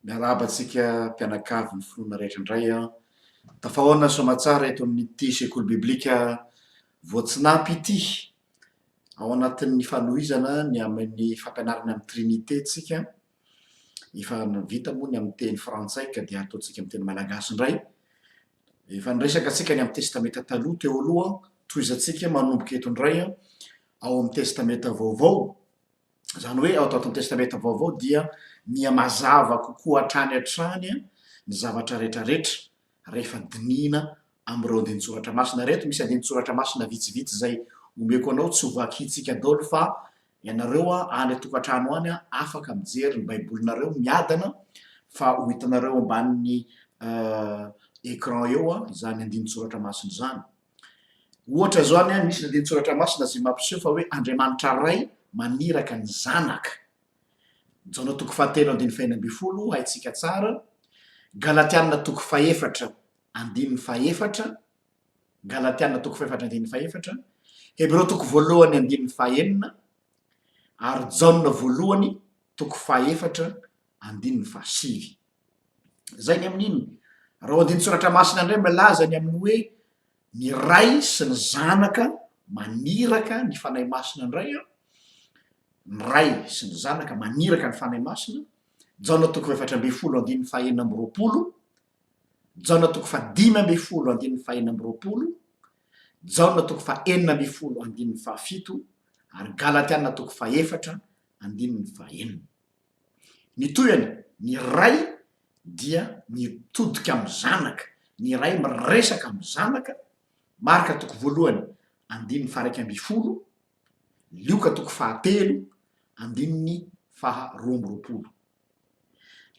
Miarabantsika mpianakavy ny finoana rehetra indray a. Tafahoana soamantsara eto amin'ity sekoly biblika voatsinampy ity. Ao anatin'ny fanohizana ny amin'ny fampianarana amin'ny trinité tsika. Efa vita moa ny amin'ny teny frantsay ka dia ataontsika amin'ny teny malagasy indray. Efa niresaka tsika ny amin'ny testamenta taloha teo aloha, tohizantsika manomboka eto indray ao amin'ny testamenta vaovao. Zany hoe ao ato testamenta vaovao dia miha mazava kokoa hatrany hatrany ny zavatra rehetrarehetra rehefa dinihina amin'ireo andinin-tsoratra masina reto. Misy andinin-tsoratra masina vitsivitsy zay omeko anao tsy ho vakintsika daholo fa ianareo any an-tokantrano any afaka mijery ny baibolinareo miadana fa ho hitanareo ambanin'ny écran eo izany andinin-tsoratra masina zany. Ohatra zao misy ny andinin-tsoratra masina zay mampiseho fa hoe Andriamanitra ray maniraka ny zanaka. Jaona toko 7:1-4 haitsika tsara. Galatiana toko 4:1-4. Galatiana toko 4:1-4. Hebreo toko 2:1-9. Ary Jaona 1 toko 4:1-7. Zay ny amin'iny. Raha andinin-tsoratra masina indray milaza ny amin'ny hoe ny ray sy ny zanaka maniraka ny fanahy masina indray ny ray sy ny zanaka maniraka ny fanahy masina. Jaona toko 4:4-9. Jaona toko 5:4-9. Jaona toko 4:9-7. Ary Galatiana toko 4:1-4. Ny tohany ny ray dia mitodika amin'ny zanaka, ny ray miresaka amin'ny zanaka. Marka toko 1:1-2. Lioka toko 7:1-2.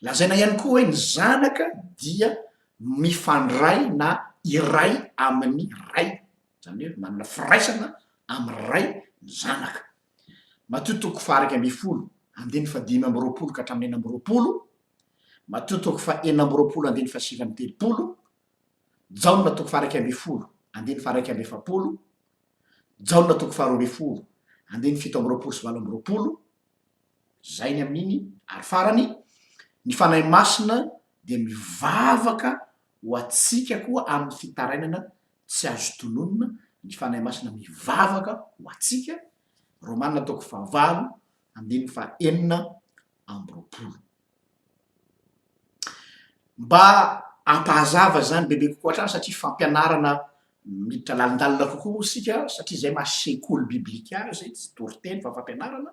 Lazaina ihany koa hoe ny zanaka dia mifandray na iray amin'ny ray, zany hoe manana firaisana amin'ny ray ny zanaka. Mateo toko 2:5-5 ka hatramin'ny 9. Mateo toko 4:7-7. Jaona toko 1:1-7. Jaona toko 2:7-7. Zay ny amin'iny. Ary farany ny fanahy masina dia mivavaka ho atsika koa amin'ny fitarainana tsy azo tononona. Ny fanahy masina mivavaka ho atsika. Romanina toko 5:4-9. Mba ampahazava zany bebe kokoa hatrany satria fampianarana miditra lalindalina kokoa sika satria zay maha-sekoly biblika zay tsy toriteny fa fampianarana.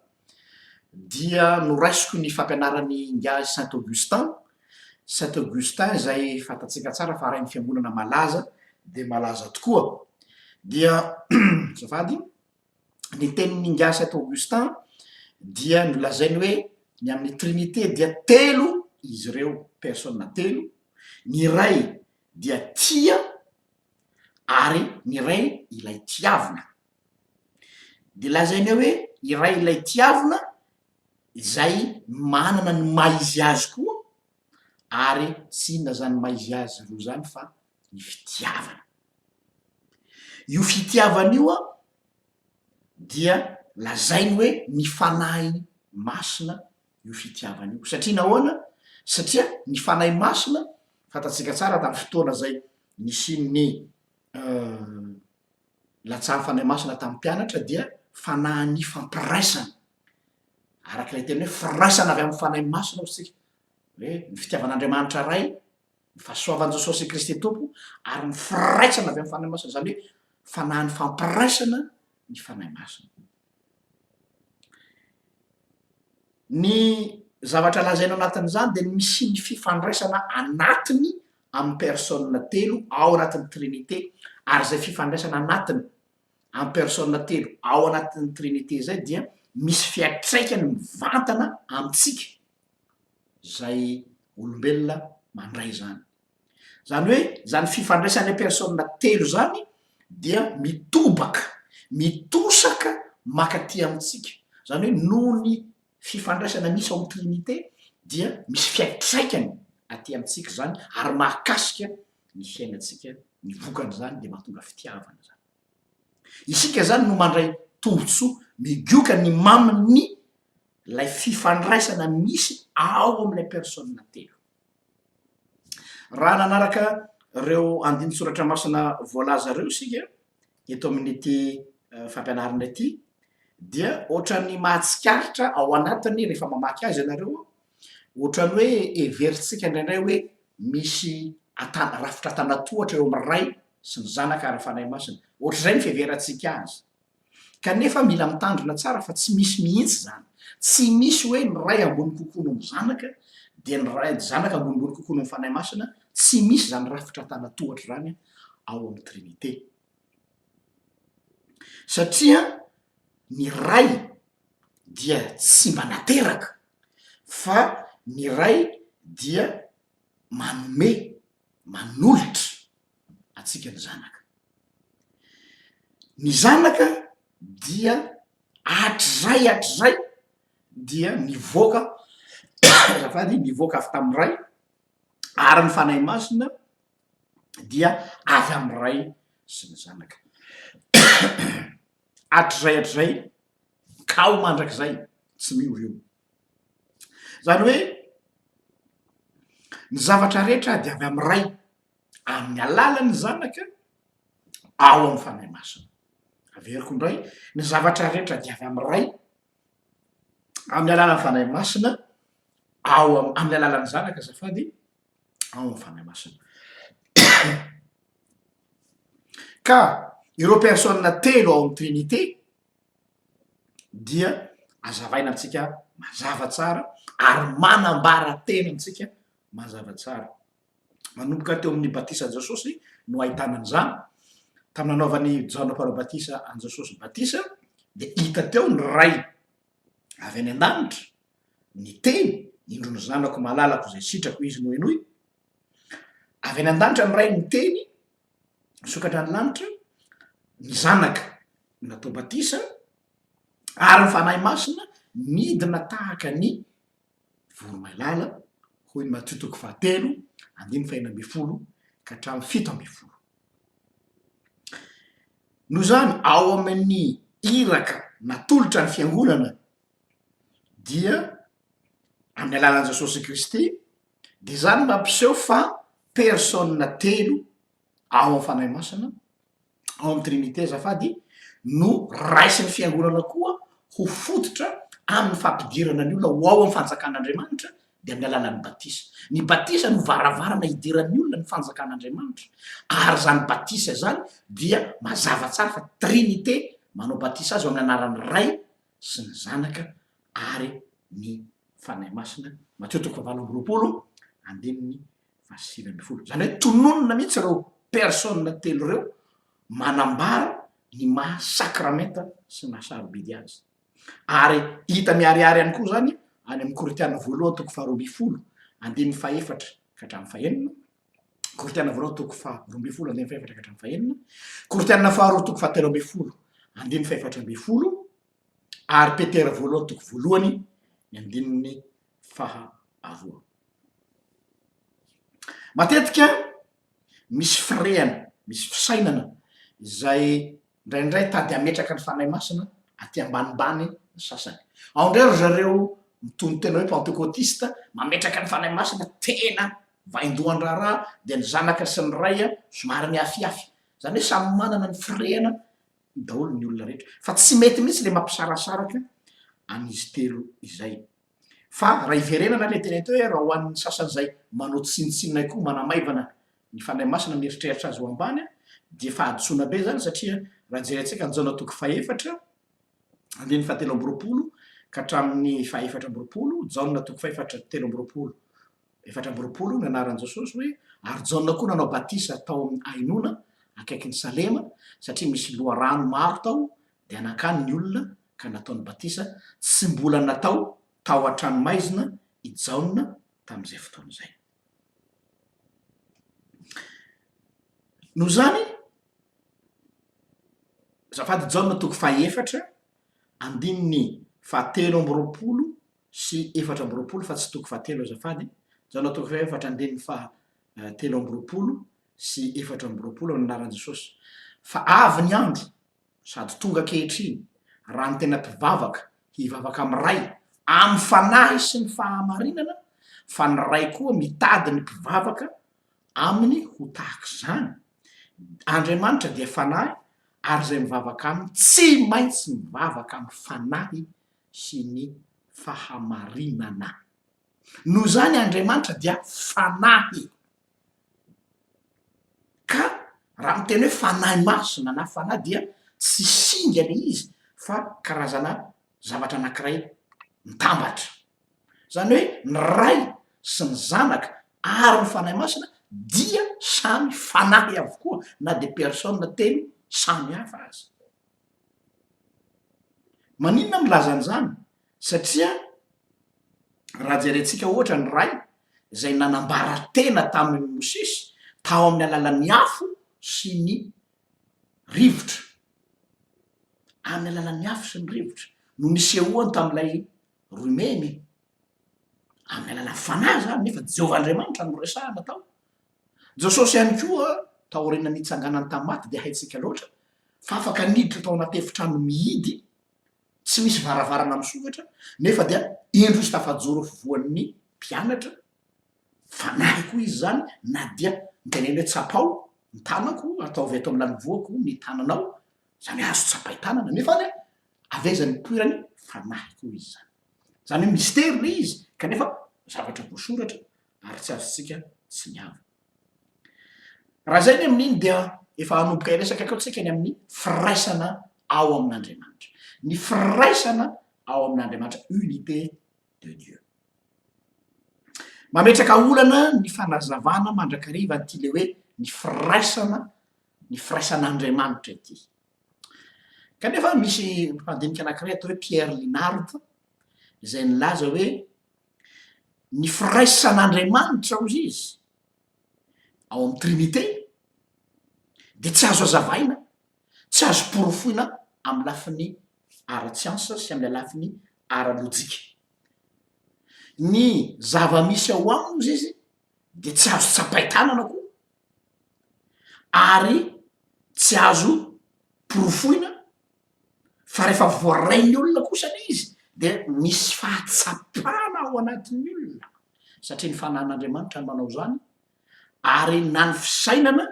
Dia noraisiko ny fampianarany ngia Saint Augustin. Saint Augustin zay fantatsika tsara fa rain'ny fiangonana malaza de malaza tokoa. Dia zafady ny tenin'ny ngia Saint Augustin dia nolazainy hoe ny amin'ny trinité dia telo izy ireo personne telo. Ny ray dia tia ary ny ray ilay tiavina. De lazainy hoe iray ilay tiavina izay manana ny maizy azy koa ary tsy inona zany maizy azy roa zany fa ny fitiavana. Io fitiavana io dia lazainy hoe ny fanahy masina io fitiavana io. Satria nahoana? Satria ny fanahy masina fantatsika tsara tamin'ny fotoana zay nisy latsahany fanahy masina tamin'ny mpianatra dia fanahy fampiraisana. Arak'ilay teny hoe firaisana avy amin'ny fanahy masina ohatsika hoe ny fitiavan'Andriamanitra ray, ny fahasoavan'i Jesosy Kristy Tompo ary ny firaisana avy amin'ny fanahy masina, zany hoe fanahy fampiraisana ny fanahy masina. Ny zavatra lazaina anatin'izany de misy ny fifandraisana anatiny amin'ny personne telo ao anatin'ny trinité. Ary zay fifandraisana anatiny amin'ny personne telo ao anatin'ny trinité zay dia misy fiatraikany mivantana amitsika zay olombelona mandray zany. Zany hoe zany fifandraisan'ny personne telo zany dia mitobaka, mitosaka makaty amitsika. Zany hoe noho ny fifandraisana misy ao amin'ny trinité dia misy fiatraikany aty amitsika zany ary mahakasika ny fiainatsika. Ny vokany zany de mahatonga fitiavana zany. Isika zany no mandray tombotsoa migioka ny maminy lay fifandraisana misy ao amin'ilay personne telo. raha nanaraka reo andiny soratra masina voalaza reo sika eto amin'n'ity fampianarana ity dia ohatrany mahatsikaritra ao anatiny rehefa mamaky azy ianareo ohatrany hoe everitsika indraindray hoe misy rafitra atanatohatra eo am'y ray sy ny zanaka ary fanahy masina ohatra zay ny fiveratsika azy kanefa mila mitandrina tsara fa tsy misy mihitsy zany tsy misy hoe ny ray ambony kokoa no mizanaka de ny ray zanaka ambonimbony kokoa no my fanahy masina tsy misy zany rafitra atanatohatra zany ao amin'ny trinité satria ny ray dia tsy manateraka fa ny ray dia manome manolotra atsika ny zanaka ny zanaka dia hatrizay dia nivoaka zafady nivoaka avy tamy ray ary ny fanahy masina dia avy amy ray sy ny zanaka hatrizay ka o mandrak'zay tsy miory io zany hoe ny zavatra rehetra de avy amy ray amin'ny alalany zanaka ao amy fanahy masina averiko indray ny zavatra rehetra de avy amy ray amin'ny alalany fanahy masina ao amin'ny alalany zanaka zafady ao amy fanahy masina ka ireo personne telo ao amy trinité dia azavaina amitsika mazava tsara ary manambara tena amitsika mazava tsara manomboka teo amin'ny batisa jesosy no ahitanan'zany tamy nanaovany jaona-panao batisa an jesosy batisa de hita teo ny ray avy any an-danitra ny teny indro ny zanako malalako zay sitrako izy noho inoy avy any an-danitra ny ray ny teny misokatra any lanitra ny zanaka natao batisa ary ny fanahy masina midina tahaka ny voromailala hoy ny matitoko fahatelo andiny faina amby folo ka hatramy fito amby folo no zany ao amin'ny iraka natolotra ny fiangonana dia amin'ny alalan'i jesosy kristy de zany mampiseho fa personne telo ao amy fanahy masina ao amy trinité zafady no raisy ny fiangonana koa ho fototra amin'ny fampidirana ny olona ho ao amy fanjakan'andriamanitra de amin'ny alalan'ny batisa ny batisa no varavarana hidiran'ny olona ny fanjakan'andriamanitra ary zany batisa zany dia mazava tsara fa trinité manao batisa azy o amin'ny anaran'ny ray sy ny zanaka ary ny fanahy masina mateo toko favalo amby roapolo andininy fasivy amby folo zany hoe tononona mihitsy reo personne telo reo manambara ny mahasakramenta sy mahasarobidy azy ary hita miariary any koa zany any amy koritiana voalohany toko faharoamby folo andininy faefatra ka hatramy fahenina koritiana voalohany toko faharoamby folo andiny faefatra ka hatramy fahenina koritiana faharoa toko fahatelo amby folo andiny faefatra amby folo ary petera voalohany toko voalohany ny andininy faharoa matetika misy fireana misy fisainana zay ndraindray tady ametraka ny fanahy masina aty ambanimbany ny sasany ao ndray ro zareo mitony tena hoe pentecôtiste mametraka ny fanahy masina tena vaindohan-draharaha de ny zanaka sy ny raya somary ny afiafy zany hoe samy manana ny fireana daholo ny olona rehetra fa tsy mety mihitsy le mampisarasaraka amizy telo izay fa raha iverenana le tena teo hoe raha ho an'ny sasany zay manao tsinitsinay koa manamaivana ny fanahy masina mieritreritra azy ho ambany de fa aditsona be zany satria raha jerentsika anjaona toko faefatra andiny fahatelo amby roapolo ka hatramin'ny faefatra amby roapolo jaona toko faefatra telo amby roapolo efatra amby roapolo ny anaran' jesosy hoe ary jaona koa nanao batisa tao amin'ny ainona akaiky ny salema satria misy loharano maro tao de anakany ny olona ka nataony batisa tsy mbola natao tao an-tranomaizina ijaona tam'izay fotoana zay no zany zafady jaona toko faefatra andininy fahatelo amby roapolo sy efatra amby roapolo fa tsy toko fahatelo azafady jaona toko faefatra andininy fahatelo amby roapolo sy efatra amby roapolo amin'ny anaran' jesosy fa avy ny andro sady tonga kehitriny raha ny tena mpivavaka hivavaka amy ray amy fanahy sy ny fahamarinana fa ny ray koa mitady ny mpivavaka aminy ho tahaka zany Andriamanitra dia fanahy ary zay mivavaka aminy tsy maintsy mivavaka amy fanahy sy ny fahamarinana noho zany Andriamanitra dia fanahy ka raha miteny hoe fanahy masina na fanahy dia tsy singa le izy fa karazana zavatra anankiray mitambatra zany hoe ny ray sy ny zanaka ary ny fanahy masina dia samy fanahy avokoa na de personne telo samy hafa azy maninona milazan'zany satria raha jerentsika ohatra ny ray zay nanambara tena tamin'ny mosesy tao amin'ny alalan'ny afo sy ny rivotra amin'ny alalan'ny afo sy ny rivotra no nisehoany tam'ilay romeny amin'ny alalan'ny fanahy zany nefa Jehovahandriamanitra no resahana tao Jososy ihany koa taorina nitsanganany tamy maty de haitsika loatra fa afaka niditra tao anaty efitrano mihidy tsy misy varavarana misokatra nefa dia indro izy tafajoro voan'ny mpianatra fanahy koa izy zany na dia miteneny hoe tsapao ny tanako ataovy eto am'lany voako ny tananao zany azo tsapai tanana nefa ny avezany toerany fanahy koa izy zany zany hoe mystera le izy kanefa zavatra voasoratra ary tsy azotsika tsy miava raha zay ny amin'iny dia efa hanomboka iresaka kaotsika ny amin'ny firaisana ao amin'Andriamanitra ny firaisana ao amin'Andriamanitra unité de Dieu mametraka olana ny fanazavana mandrakariva ty le hoe ny firaisan'Andriamanitra ity kanefa misy mpandinika anankiray atao hoe Pierre Linard zay nilaza hoe ny firaisan'Andriamanitra ozy izy ao amin'ny trinité de tsy azo azavaina tsy azo porofoina amy lafiny ara-tsiansa sy am'le lafiny ara-lojika ny zava-misy ao aminy ozy izy de tsy azo tsapaitanana koa ary tsy azo porofoina fa rehefa voarainy olona kosa le izy de misy fahatsapana ao anatin'ny olona satria ny fanan'Andriamanitra ny manao zany ary na ny fisainana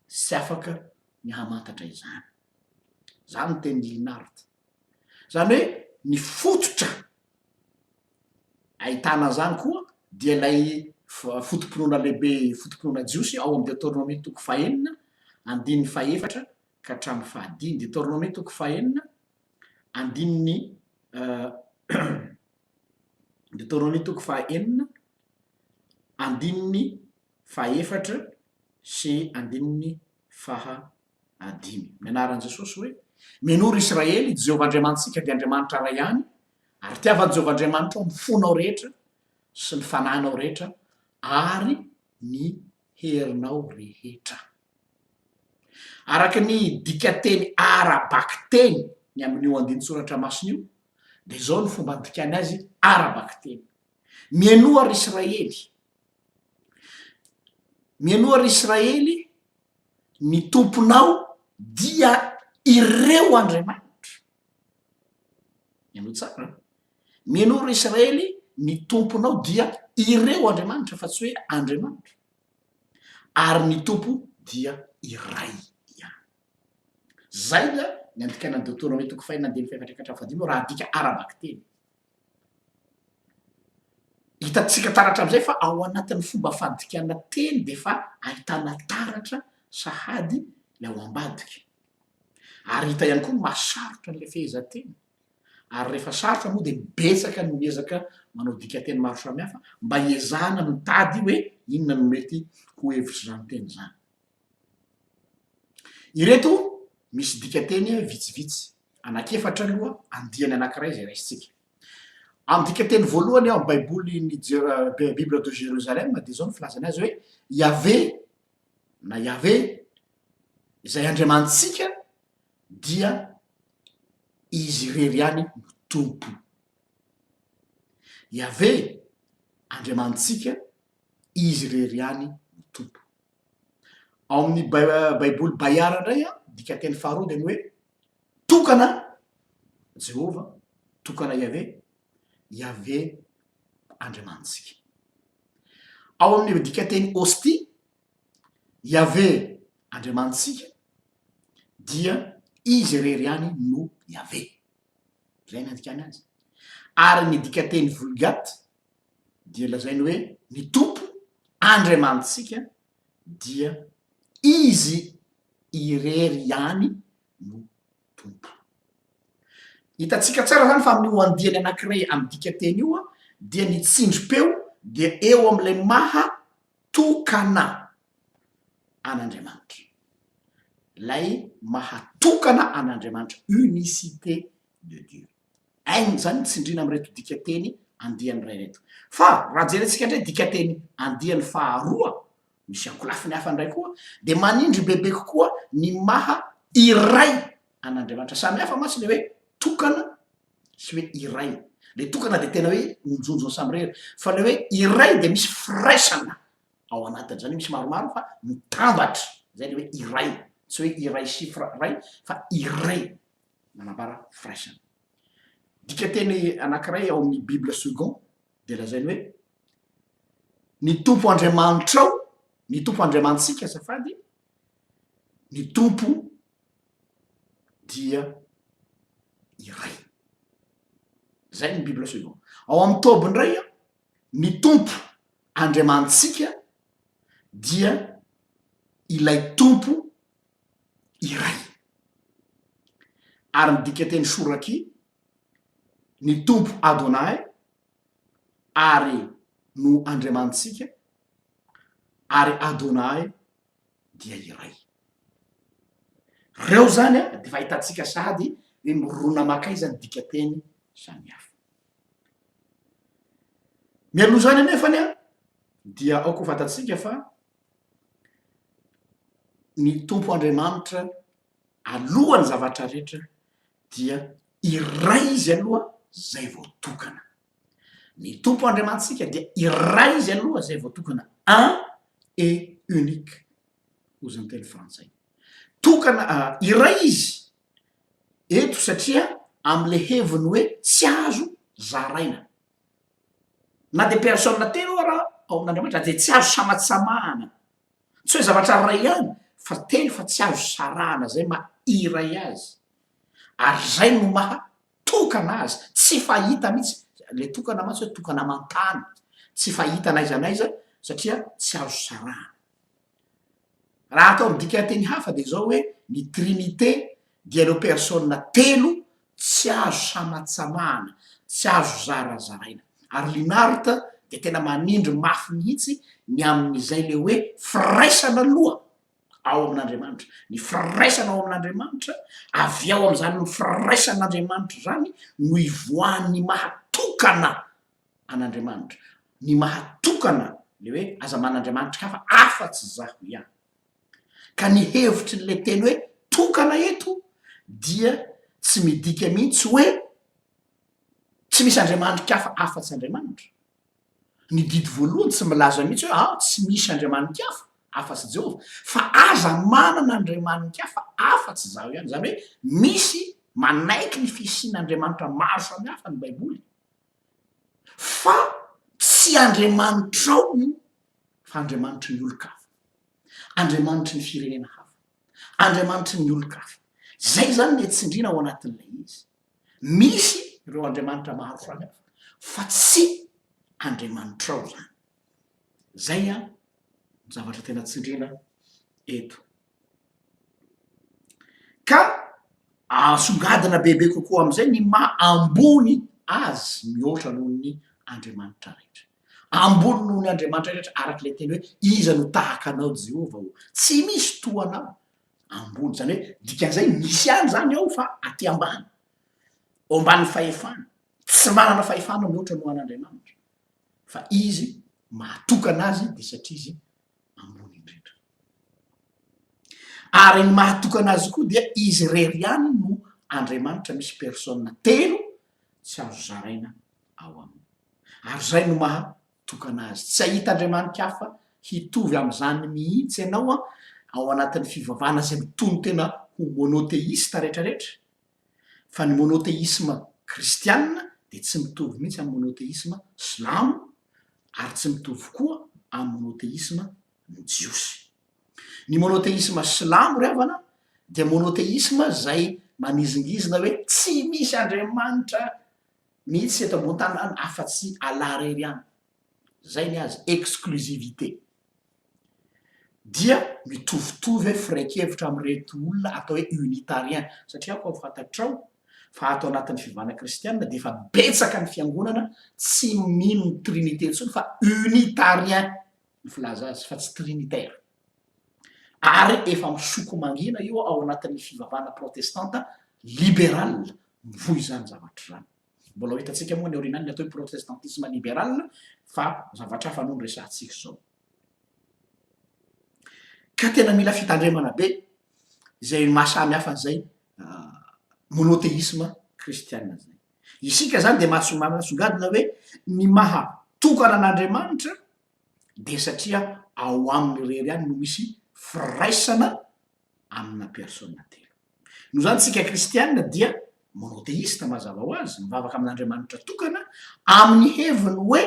sy afaka ny hamantatra izany zany teny Linard zany hoe ny fototra ahitana zany koa dia lay fotom-pinoana lehibe fotom-pinoana jiosy ao amy Deutéronomie toko fahenina andininy faefatra ka hatramy fahadimy Deutéronomie toko fahenina andininy Deutéronomie toko fahenina andininy faefatra sy andininy fahadimy ny anaran' Jesosy hoe menoro Israely Jehovahandriamanitsika de Andriamanitra ray ihany ary tiavan'i Jehovahandriamanitra ao mifonao rehetra sy ny fananao rehetra ary ny herinao rehetra araky ny dikateny arabaky teny ny amin'io andinitsoratra masina io de zao ny fomba dikany azy arabaky teny mienoary Israely ny tomponao dia ireo Andriamanitra tsara mienory Israely ny tomponao dia ireo Andriamanitra fa tsy hoe Andriamanitra ary ny tompo dia iray ihany zay da ny andikana ny Deutéronomie toko fahenina andininy faefatra ka hatramy fahadimy raha dika arabaky teny hitatsika taratra am'izay fa ao anatin'ny fomba fandikana teny de fa ahitana taratra sahady le ao ambadiky ary hita ihany koa masarotra n'le fehezanteny ary rehefa sarotra moa de betsaka no miezaka manao dikateny maro samihafa mba hiezahana mitady hoe inona no mety ho hevitry zany teny zany ireto misy dikateny vitsivitsy anakefatra aloha andiany anankiray zay raisitsika amy dikateny voalohany ao amy baiboly ny Bible de Jérusalem de zao ny filazana azy hoe Yahvé zay Andriamanitsika dia izy rery any tompo Yahvé Andriamanitsika izy rery any tompo ao amin'ny baiboly Bayard indray a dikateny faharoa de ny hoe tokana Jehova tokana Yahvé Andriamanitsika ao amin'ny dikateny Ostie Iave andriamanitsika dia izy rery any no Iave, zay nandikany azy. Ary ny dikateny vulgate dia lazainy hoe ny tompo andriamanitsika dia izy irery ihany no tompo. Hitatsika tsara zany fa amin'io andiany anankiray amy dikateny io a dia ny tsindrim-peo dia eo am'lay maha tokana an'Andriamanitra, lay mahatokana an'Andriamanitra, unicité de Dieu. Ainy zany tsindrina am'reto dikateny andiany ray reto. Fa raha jerentsika ndray dikateny andiany faharoa, misy ankolafiny hafa ndray koa, de manindry bebe kokoa ny maha iray an'Andriamanitra. Samy hafa mantsy le hoe tokana sy hoe iray. Le tokana de tena hoe onjonjony samy rery, fa le hoe iray de misy firaisana ao anatiny, zany misy maromaro fa mitambatra, zay le hoe iray, tsy hoe iray chiffre ray fa iray manambara firaisana. Dikateny anankiray ao amin'ny Bible second de lazainy hoe ny tompo Andriamanitrao, ny tompo andriamantsika azafady, ny tompo dia iray, zay ny Bible second. Ao amy Toby ndray a, ny tompo andriamantsika dia ilay tompo iray. Ary ny dikateny Soraky, ny tompo Adonay ary no andriamantsika, ary Adonay dia iray. Reo zany a de fa hitatsika sady hoe mirona makay zany dikateny samy hafa. Mialoha zany anefany a dia ao koa fatatsika fa ny tompo Andriamanitra alohan'ny zavatra rehetra dia iray izy aloha zay vao tokana. Ny tompo andriamantsika dia iray izy aloha zay vao tokana, un et unique hozy ny teny frantsay. Tokana iray izy eto satria am'le heviny hoe tsy azo zaraina. Na de personne telo raha ao amin'Andriamanitra de tsy azo samatsamahana, tsy hoe zavatra ray ihany fa telo fa tsy azo sarahana, zay mairay azy. Ary zay no maha tokana azy, tsy fahita mihitsy. Le tokana mantsy hoe tokana amantany, tsy fahita n'aiza n'aiza satria tsy azo sarahana. Raha atao midikateny hafa de zao hoe ny trinité dia reo personne telo tsy azo samatsamahana, tsy azo zarazaraina. Ary linarita de tena manindry mafy mihitsy ny amin'izay le hoe firaisana aloha ao amin'Andriamanitra. Ny firaisana ao amin'Andriamanitra, avy ao am'zany ny firaisan'Andriamanitra zany no ivoan'ny mahatokana an'Andriamanitra. Ny mahatokana le hoe aza man'Andriamanitra hafa afa-tsy zaho ihany. Ka ny hevitry le teny hoe tokana eto dia tsy midika mihitsy hoe tsy misy andriamanitra hafa afa-tsy Andriamanitra. Ny didy voalohany tsy milaza mihitsy hoe tsy misy andriamanitra hafa afa-tsy Jehovah, fa aza manana andriamanitra hafa afa-tsy zaho ihany. Zany hoe misy manaiky ny fisian'Andriamanitra maro samy hafa ny baiboly, fa tsy andriamanitrao io fa andriamanitry ny olon-kafa, andriamanitry ny firenena hafa, andriamanitry ny olon-kafa. Zay zany le tsindrina ao anatin'ilay izy. Misy ireo andriamanitra maro samy hafa fa tsy andriamanitrao zany. Zay a zavatra tena tsindrina eto. Ka asongadina bebe kokoa am'izay ny maha ambony azy mihoatra noho ny andriamanitra rehetra. Ambony noho ny andriamanitra rehetra araky le teny hoe iza no tahaka anao Jehovah o, tsy misy toanao. Ambony zany hoe dikan'izay misy any zany ao fa aty ambany, ao ambany fahefana, tsy manana fahefana mihoatra noho an'Andriamanitra, fa izy mahatokana azy de satria izy ambony indrindra. Ary ny mahatokana azy koa dia izy rery ihany no Andriamanitra, misy personne telo tsy azo zaraina ao aminy. Ary zay no mahatokana azy. Tsy ahita andriamanitra hafa hitovy am'zany mihitsy ianao a ao anatin'ny fivavahana zay mitono tena ho monoteista rehetrarehetra. Fa ny monoteisme kristianina de tsy mitovy mihitsy amin'ny monoteisme silamo, ary tsy mitovy koa amin'ny monoteisme ny jiosy. ny monoteisme silamo ryavana de monoteisme zay manizingizina hoe tsy misy andriamanitra mihitsy eto ambony tanany afa-tsy alarery any zay ny azy exclusivité dia mitovitovy hoe firaikevitra am'reto olona atao hoe unitarien satria ko fatatrao fa atao anatin'ny fivavahana kristianina de efa betsaka ny fiangonana tsy mino ny trinité ntsony fa unitarien ny filaza azy fa tsy trinitaire ary efa misoko mangina io ao anatin'ny fivavahana protestanta libéral mivoy zany zavatra zany mbola hitantsika moa ny orinany ny atao hoe protestantisme libéral fa zavatra hafa no ny resantsika zao ka tena mila fitandremana be zay mahasamy hafa an'izay monoteisme kristianina zay isika zany de masongadina hoe ny mahatokana an'andriamanitra de satria ao amin'ny rery any no misy firaisana amina persona telo no zany tsika kristianina dia monoteista mazava ho azy mivavaka amin'andriamanitra tokana amin'ny heviny hoe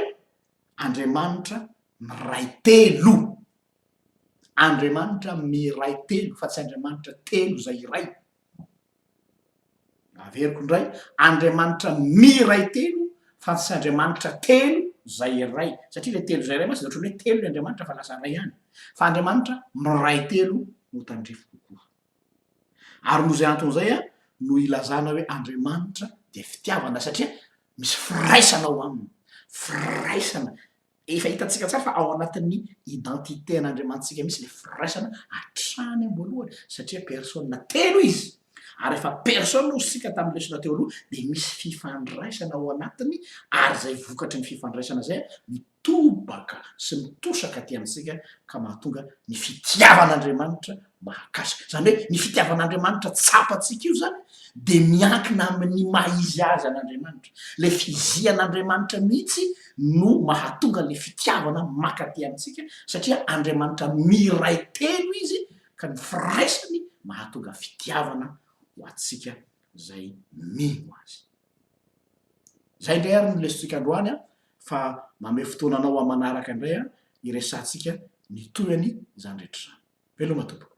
andriamanitra miray telo andriamanitra miray telo fa tsy andriamanitra telo zay iray averiko ndray andriamanitra miray telo fa tsy andriamanitra telo zay iray satria le telo zay ray masy ohatrany hoe telo ny andriamanitra fa lasa ray hany fa andriamanitra miray telo no tandrifo kokoa ary no zay anton'izay a no ilazana hoe andriamanitra de fitiavana satria misy firaisana ao aminy firaisana efa hitantsika tsara fa ao anatin'ny identité n'andriamanitsika misy le firaisana hatrany amboalohany satria persona telo izy ary efa persona no sika tamin'ny lesona teo aloha de misy fifandraisana ao anatiny ary zay vokatry ny fifandraisana zay mitobaka sy mitosaka ty amitsika ka mahatonga ny fitiavan'andriamanitra mahakasika zany hoe ny fitiavan'andriamanitra tsapatsika io zany de miankina amin'ny maizy azy an'andriamanitra le fizian'andriamanitra mihitsy no mahatonga le fitiavana makaty amitsika satria andriamanitra miray telo izy ka ny firaisany mahatonga fitiavana ho atsika zay mino azy zay ndray ary nylesitsika androany a fa mame fotoananao a manaraka indray a iresantsika ny toyany zany rehetra zany veloma tompoko